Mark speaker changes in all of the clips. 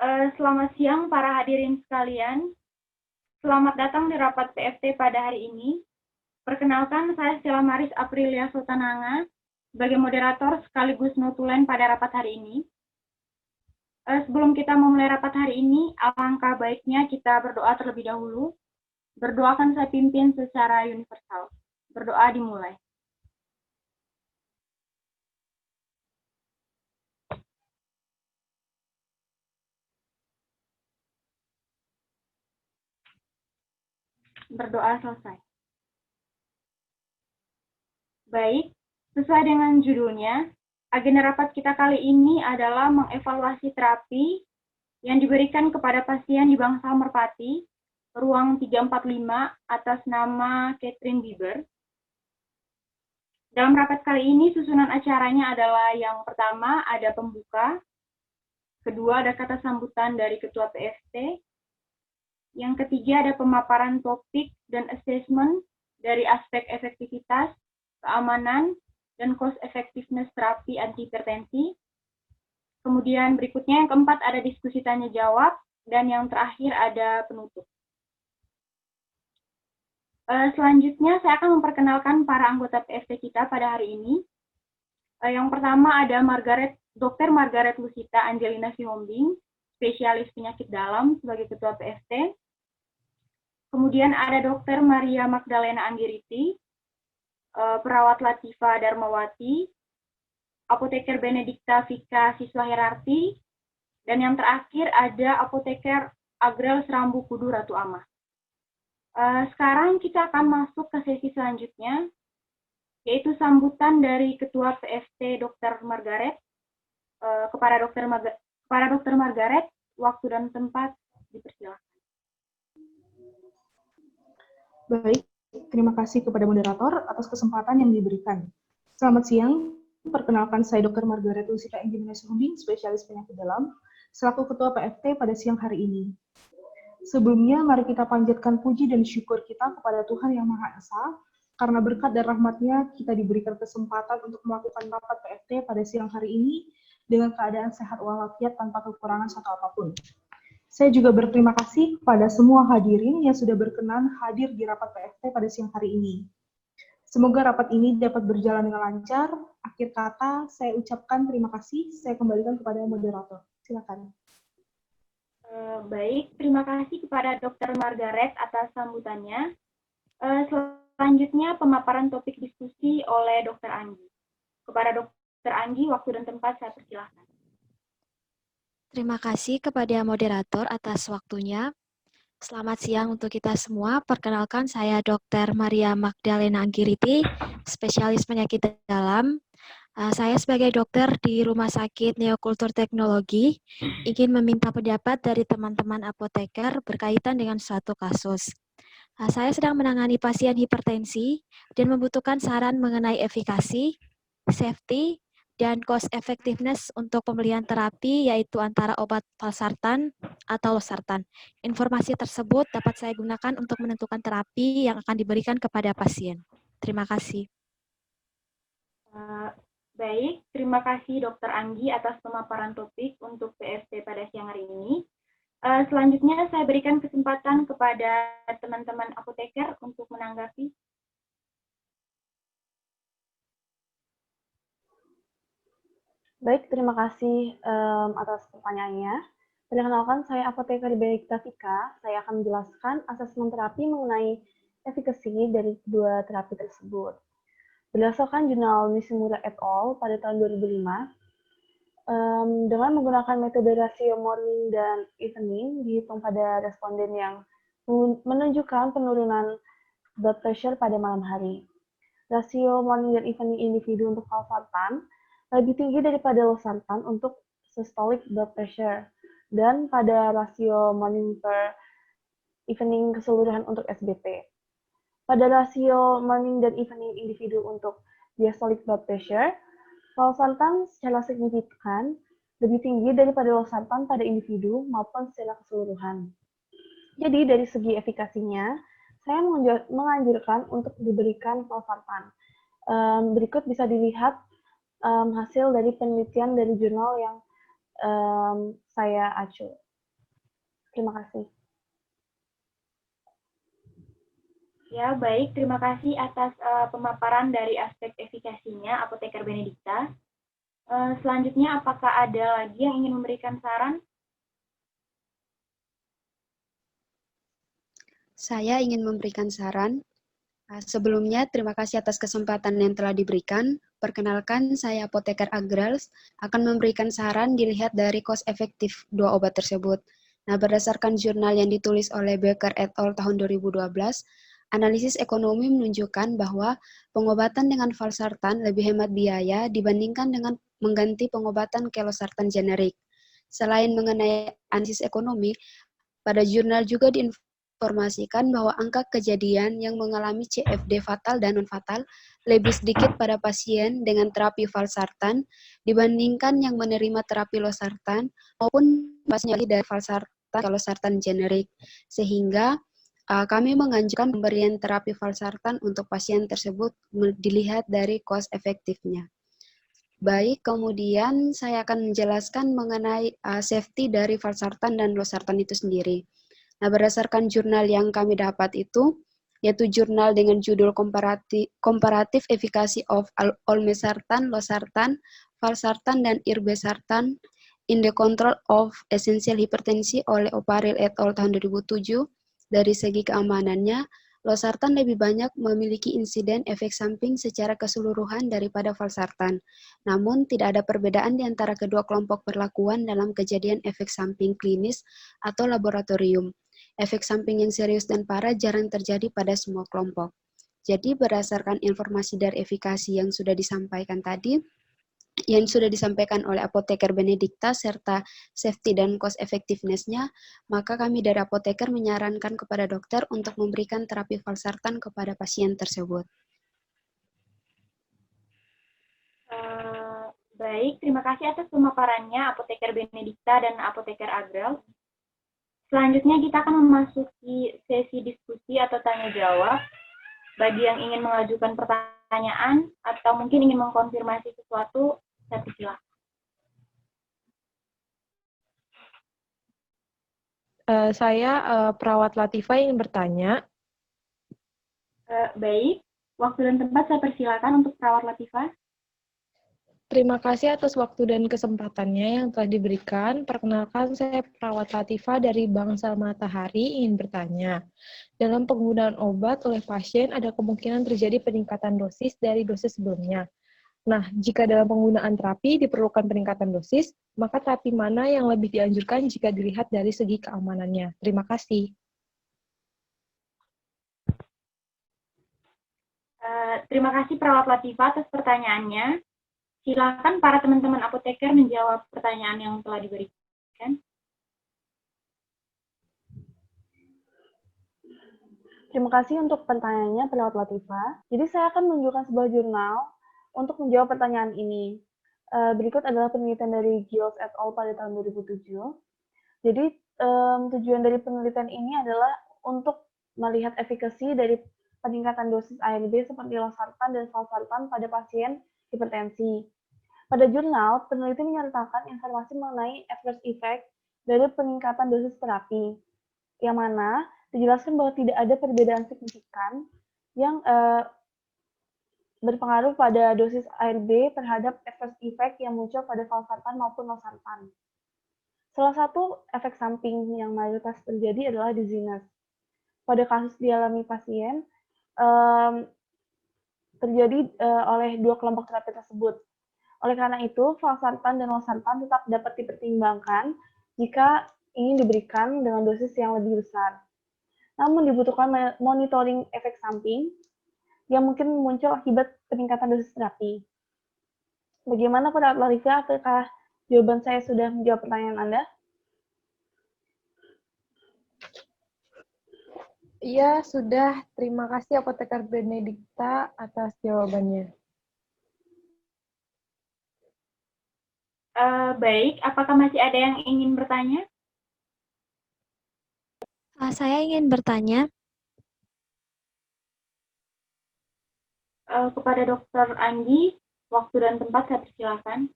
Speaker 1: Selamat siang para hadirin sekalian. Selamat datang di rapat PFT pada hari ini. Perkenalkan, saya Stella Maris Aprilia Sultananga sebagai moderator sekaligus notulen pada rapat hari ini. Sebelum kita memulai rapat hari ini, alangkah baiknya kita berdoa terlebih dahulu. Berdoa akan saya pimpin secara universal. Berdoa dimulai. Berdoa selesai. Baik, sesuai dengan judulnya, agenda rapat kita kali ini adalah mengevaluasi terapi yang diberikan kepada pasien di Bangsal Merpati, ruang 345 atas nama Catherine Bieber. Dalam rapat kali ini, susunan acaranya adalah yang pertama ada pembuka, kedua ada kata sambutan dari Ketua PFT, yang ketiga ada pemaparan topik dan assessment dari aspek efektivitas, keamanan, dan cost effectiveness terapi antihipertensi. Kemudian berikutnya yang keempat ada diskusi tanya jawab, dan yang terakhir ada penutup. Selanjutnya saya akan memperkenalkan para anggota PFT kita pada hari ini. Yang pertama ada Dr. Margaret Lucita Angelina Sihombing, spesialis penyakit dalam sebagai Ketua PFT. Kemudian ada Dr. Maria Magdalena Anggiriti, perawat Latifa Darmawati, apoteker Benedikta Vika Siswa Herarti, dan yang terakhir ada apoteker Agrel Serambu Kudu Ratu Amah. Sekarang kita akan masuk ke sesi selanjutnya, yaitu sambutan dari Ketua PFT Dr. Margaret. Kepada Dr. Margaret, waktu dan tempat dipersilakan.
Speaker 2: Baik, terima kasih kepada moderator atas kesempatan yang diberikan. Selamat siang, perkenalkan saya Dr. Margaret Lucita Angelina Sihombing, spesialis penyakit dalam, selaku Ketua PFT pada siang hari ini. Sebelumnya, mari kita panjatkan puji dan syukur kita kepada Tuhan Yang Maha Esa, karena berkat dan rahmat-Nya kita diberikan kesempatan untuk melakukan rapat PFT pada siang hari ini dengan keadaan sehat walafiat tanpa kekurangan satu apapun. Saya juga berterima kasih kepada semua hadirin yang sudah berkenan hadir di rapat PFT pada siang hari ini. Semoga rapat ini dapat berjalan dengan lancar. Akhir kata, saya ucapkan terima kasih. Saya kembalikan kepada moderator. Silakan.
Speaker 1: Baik, terima kasih kepada Dr. Margaret atas sambutannya. Selanjutnya pemaparan topik diskusi oleh Dr. Anggi. Kepada Dr. Anggi, waktu dan tempat saya persilahkan.
Speaker 3: Terima kasih kepada moderator atas waktunya. Selamat siang untuk kita semua. Perkenalkan saya Dr. Maria Magdalena Anggiriti, spesialis penyakit dalam. Saya sebagai dokter di Rumah Sakit Neokultur Teknologi ingin meminta pendapat dari teman-teman apoteker berkaitan dengan suatu kasus. Saya sedang menangani pasien hipertensi dan membutuhkan saran mengenai efikasi, safety, dan cost effectiveness untuk pembelian terapi yaitu antara obat valsartan atau losartan. Informasi tersebut dapat saya gunakan untuk menentukan terapi yang akan diberikan kepada pasien. Terima kasih.
Speaker 1: Baik, terima kasih Dr. Anggi atas pemaparan topik untuk PFT pada siang hari ini. Selanjutnya saya berikan kesempatan kepada teman-teman apoteker untuk menanggapi.
Speaker 4: Baik, terima kasih atas pertanyaannya. Perkenalkan, saya apoteker Benedikta Vika. Saya akan menjelaskan asesmen terapi mengenai efikasi dari kedua terapi tersebut. Berdasarkan jurnal Nishimura et al. Pada tahun 2005, dengan menggunakan metode rasio morning dan evening dihitung pada responden yang menunjukkan penurunan blood pressure pada malam hari. Rasio morning dan evening individu untuk valsartan lebih tinggi daripada losartan untuk systolic blood pressure, dan pada rasio morning per evening keseluruhan untuk SBP. Pada rasio morning dan evening individu untuk diastolic blood pressure, valsartan secara signifikan lebih tinggi daripada losartan pada individu maupun secara keseluruhan. Jadi dari segi efikasinya, saya menganjurkan untuk diberikan valsartan. Berikut bisa dilihat hasil dari penelitian dari jurnal yang saya acu. Terima kasih.
Speaker 1: Ya, baik. Terima kasih atas pemaparan dari aspek efikasinya, Apoteker Benedikta. Selanjutnya, apakah ada lagi yang ingin memberikan saran?
Speaker 5: Saya ingin memberikan saran. Sebelumnya, terima kasih atas kesempatan yang telah diberikan. Perkenalkan, saya Apoteker Agrals akan memberikan saran dilihat dari cost efektif dua obat tersebut. Nah, berdasarkan jurnal yang ditulis oleh Becker et al. Tahun 2012, analisis ekonomi menunjukkan bahwa pengobatan dengan valsartan lebih hemat biaya dibandingkan dengan mengganti pengobatan kelosartan generik. Selain mengenai analisis ekonomi, pada jurnal juga diinformasikan bahwa angka kejadian yang mengalami CFD fatal dan non-fatal lebih sedikit pada pasien dengan terapi valsartan dibandingkan yang menerima terapi losartan maupun pasien dari valsartan ke losartan generik. Sehingga kami menganjurkan pemberian terapi valsartan untuk pasien tersebut dilihat dari cost efektifnya. Baik, kemudian saya akan menjelaskan mengenai safety dari valsartan dan losartan itu sendiri. Nah, berdasarkan jurnal yang kami dapat itu, yaitu jurnal dengan judul Comparative Efficacy of Olmesartan, Losartan, Valsartan, dan Irbesartan in the Control of Essential Hypertension oleh Oparil et al. Tahun 2007, dari segi keamanannya, losartan lebih banyak memiliki insiden efek samping secara keseluruhan daripada valsartan. Namun, tidak ada perbedaan di antara kedua kelompok perlakuan dalam kejadian efek samping klinis atau laboratorium. Efek samping yang serius dan parah jarang terjadi pada semua kelompok. Jadi, berdasarkan informasi dari efikasi yang sudah disampaikan tadi, yang sudah disampaikan oleh Apoteker Benedikta serta safety dan cost effectiveness-nya, maka kami dari apoteker menyarankan kepada dokter untuk memberikan terapi valsartan kepada pasien tersebut.
Speaker 1: Baik, terima kasih atas pemaparannya Apoteker Benedikta dan Apoteker Agrel. Selanjutnya kita akan memasuki sesi diskusi atau tanya jawab. Bagi yang ingin mengajukan pertanyaan atau mungkin ingin mengkonfirmasi sesuatu, saya persilakan.
Speaker 6: Saya perawat Latifah ingin bertanya.
Speaker 1: Baik, waktu dan tempat saya persilakan untuk perawat Latifah.
Speaker 6: Terima kasih atas waktu dan kesempatannya yang telah diberikan. Perkenalkan, saya perawat Latifah dari Bangsal Matahari ingin bertanya. Dalam penggunaan obat oleh pasien ada kemungkinan terjadi peningkatan dosis dari dosis sebelumnya. Nah, jika dalam penggunaan terapi diperlukan peningkatan dosis, maka terapi mana yang lebih dianjurkan jika dilihat dari segi keamanannya? Terima kasih.
Speaker 1: Terima kasih perawat Latifah atas pertanyaannya. Silakan para teman-teman apoteker menjawab pertanyaan yang telah diberikan.
Speaker 4: Terima kasih untuk pertanyaannya, perawat Latifah. Jadi saya akan menunjukkan sebuah jurnal untuk menjawab pertanyaan ini. Berikut adalah penelitian dari Giles et al. Pada tahun 2007. Jadi tujuan dari penelitian ini adalah untuk melihat efikasi dari peningkatan dosis ARB seperti losartan dan valsartan pada pasien hipertensi. Pada jurnal, peneliti menyertakan informasi mengenai adverse effect dari peningkatan dosis terapi, yang mana dijelaskan bahwa tidak ada perbedaan signifikan yang berpengaruh pada dosis ARB terhadap adverse effect yang muncul pada valsartan maupun losartan. Salah satu efek samping yang mayoritas terjadi adalah dizziness. Pada kasus dialami pasien, terjadi oleh dua kelompok terapi tersebut. Oleh karena itu, valsartan dan losartan tetap dapat dipertimbangkan jika ingin diberikan dengan dosis yang lebih besar. Namun dibutuhkan monitoring efek samping yang mungkin muncul akibat peningkatan dosis terapi. Bagaimana perawat Latifah? Apakah jawaban saya sudah menjawab pertanyaan Anda?
Speaker 6: Iya, sudah. Terima kasih Apoteker Benedikta atas jawabannya.
Speaker 1: Baik, apakah masih ada yang ingin bertanya?
Speaker 3: Saya ingin bertanya.
Speaker 1: Kepada Dr. Anggi, waktu dan tempat saya persilakan.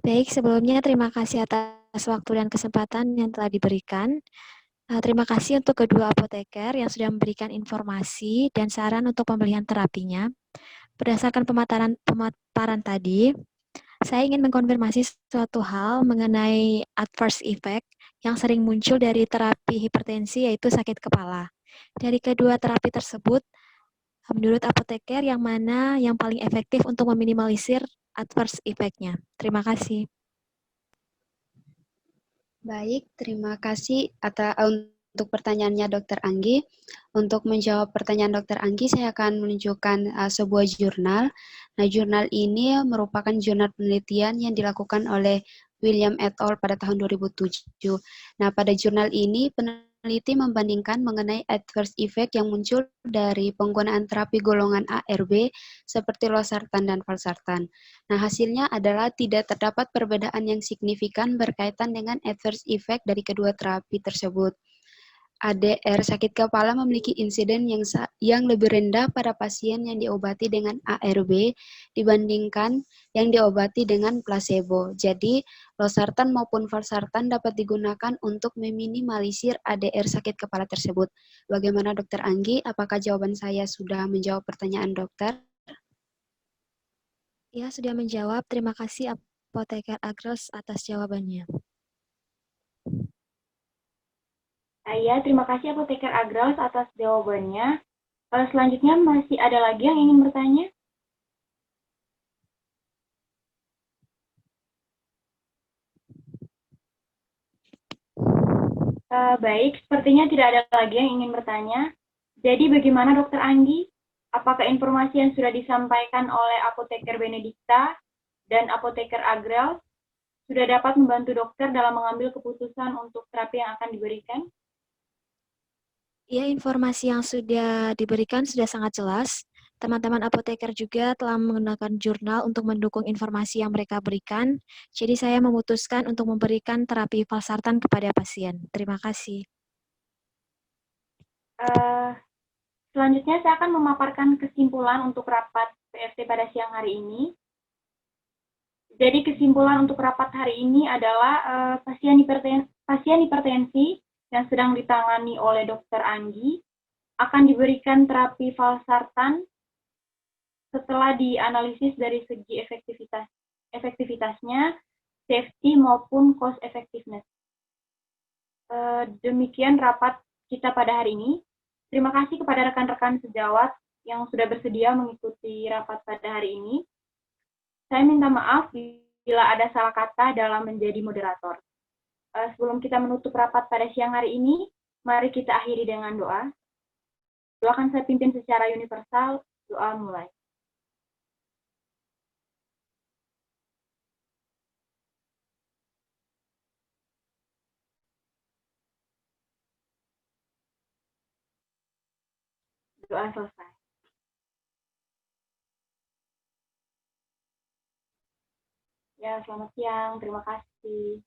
Speaker 3: Baik, sebelumnya terima kasih atas waktu dan kesempatan yang telah diberikan. Terima kasih untuk kedua apoteker yang sudah memberikan informasi dan saran untuk pembelian terapinya. Berdasarkan pemaparan tadi, saya ingin mengkonfirmasi suatu hal mengenai adverse effect yang sering muncul dari terapi hipertensi, yaitu sakit kepala. Dari kedua terapi tersebut, menurut apoteker yang mana yang paling efektif untuk meminimalisir adverse effect-nya? Terima kasih.
Speaker 5: Baik, terima kasih untuk pertanyaannya Dr. Anggi. Untuk menjawab pertanyaan Dr. Anggi, saya akan menunjukkan sebuah jurnal. Nah, jurnal ini merupakan jurnal penelitian yang dilakukan oleh William et al. Pada tahun 2007. Nah, pada jurnal ini peneliti membandingkan mengenai adverse effect yang muncul dari penggunaan terapi golongan ARB seperti losartan dan valsartan. Nah, hasilnya adalah tidak terdapat perbedaan yang signifikan berkaitan dengan adverse effect dari kedua terapi tersebut. ADR sakit kepala memiliki insiden yang lebih rendah pada pasien yang diobati dengan ARB dibandingkan yang diobati dengan placebo. Jadi, losartan maupun valsartan dapat digunakan untuk meminimalisir ADR sakit kepala tersebut. Bagaimana Dr. Anggi? Apakah jawaban saya sudah menjawab pertanyaan dokter?
Speaker 3: Ya, sudah menjawab. Terima kasih Apoteker Agros atas jawabannya.
Speaker 1: Ya, terima kasih Apoteker Agros atas jawabannya. Selanjutnya masih ada lagi yang ingin bertanya? Baik, sepertinya tidak ada lagi yang ingin bertanya. Jadi bagaimana Dokter Anggi? Apakah informasi yang sudah disampaikan oleh Apoteker Benedikta dan Apoteker Agrel sudah dapat membantu dokter dalam mengambil keputusan untuk terapi yang akan diberikan?
Speaker 3: Ya, informasi yang sudah diberikan sudah sangat jelas. Teman-teman apoteker juga telah menggunakan jurnal untuk mendukung informasi yang mereka berikan. Jadi saya memutuskan untuk memberikan terapi valsartan kepada pasien. Terima kasih.
Speaker 1: Selanjutnya saya akan memaparkan kesimpulan untuk rapat PFT pada siang hari ini. Jadi kesimpulan untuk rapat hari ini adalah pasien hipertensi yang sedang ditangani oleh Dokter Anggi akan diberikan terapi valsartan setelah dianalisis dari segi efektivitasnya, safety maupun cost effectiveness. Demikian rapat kita pada hari ini. Terima kasih kepada rekan-rekan sejawat yang sudah bersedia mengikuti rapat pada hari ini. Saya minta maaf bila ada salah kata dalam menjadi moderator. Sebelum kita menutup rapat pada siang hari ini, mari kita akhiri dengan doa. Doa akan saya pimpin secara universal. Doa mulai. Doa selesai. Ya, selamat siang. Terima kasih.